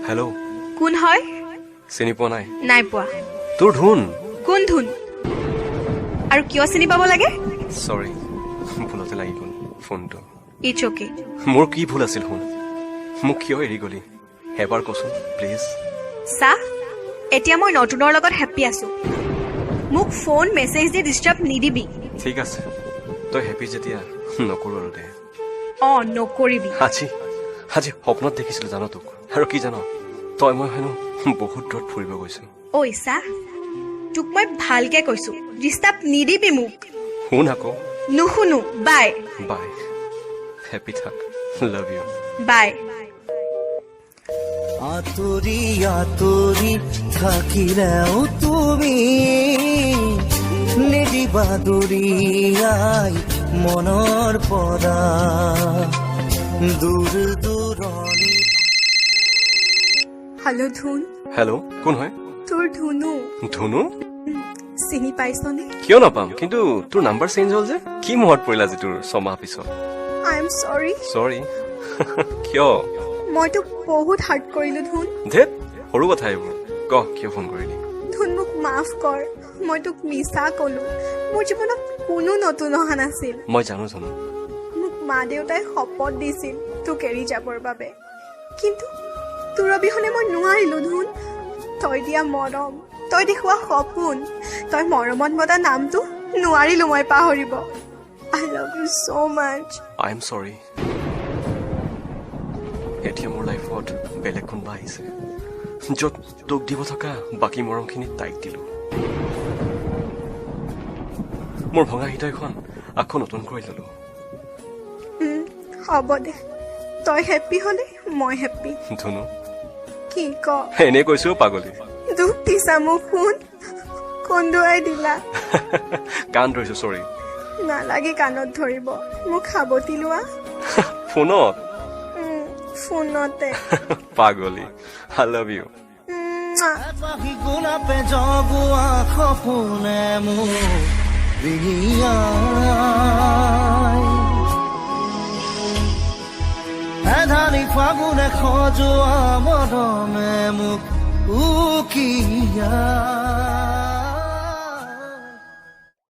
Hello' কোন হয়? চিনি পোৱা নাই? নাই পোৱা। তোৰ ধুন। কোন ধুন? আৰু কিয় চিনি পাব লাগে? চৰি, ভুলতে লাগি গ'ল ফোনটো। It's okay. মোৰ কি ভুল আছিল শুন? মোক কিয় এৰি গলি এবাৰ কচোন প্লিজ। চা, এতিয়া মই নতুনৰ লগত হেপ্পী আছো। মোক ফোন মেছেজ দি ডিষ্টাৰ্ব নিদিবি। ঠিক আছে, তই হেপ্পী যেতিয়া নকৰো আৰু দে। নকৰিবি। আজি সপোনত দেখিছিলো জানো তোক। আৰু কি জানো, তই মই হেনো বহুত দূৰত ফুৰিব গৈছো। ঐ চা, তোক মই ভালকে কৈছো, ডিষ্টাৰ্ব নিদিবি মোক। শুন আকৌ। নুশুনো। বাই বাই। হেপ্পী থাক। Love you. বাই। আঁতৰি আঁতৰি থাকিলেও তুমি নিদিবা দূৰিয়াই মনৰ পৰা দূৰ দূৰণি। হেল্ল' ধুন। হেল্ল', কোন হয়? তোৰ ধুনু। ধুনু? চিনি পাইছনে? কিয় নাপাম, কিন্তু তোৰ নাম্বাৰ চেঞ্জ হ'ল যে। কি মনত পৰিলা যে তোৰ 6 মাহ পিছত? আই এম চৰি। চৰি? কিয়? মই তোক বহুত হাৰ্ট কৰিলো ধুন। ধেত, সৰু কথা এইবোৰ। ক, কিয় ফোন কৰিলি? ধুন, মোক মাফ কৰ। মই তোক মিছা কলো। মোৰ জীৱনত কোনো নতুন অহা নাছিল। মই জানো। মোক মা দেউতাই শপত দিছিল তোক এৰি যাবৰ বাবে, কিন্তু তোৰ অবিহনে মই নোৱাৰিলো ধুন। তই দিয়া মৰম, তই দেখুওৱা সপোন, তই মৰমত মতা নামটো নোৱাৰিলো মই পাহৰিব। I love you so much. I am চৰি। এতিয়া মোৰ লাইফত বেলেগ কোনোবা আহিছে, য'ত তোক দিব থকা বাকী মৰমখিনি তাইক দিলো। মোৰ ভঙা হৃদয়খন আকৌ নতুন কৰি ললো। হ'ব দে, তই হেপ্পী হলে মই হেপ্পী। ধুনু, কি ক? এনে কৈছো পাগলী। দুখ দিছা মোক শুন, কন্দুৱাই দিলা। কাণ ধৰিছো, চৰি। নালাগে কাণত ধৰিব, মোক সাৱটি লোৱা। ফোনত? ফোনতে। পাগলী, আই লাভ ইউ। এপাহি গোলাপে জগুৱা সপোনে মোক বিৰিয়াই, এধানি ফাগুনে সজোৱা মৰমে মোক উকিয়াই।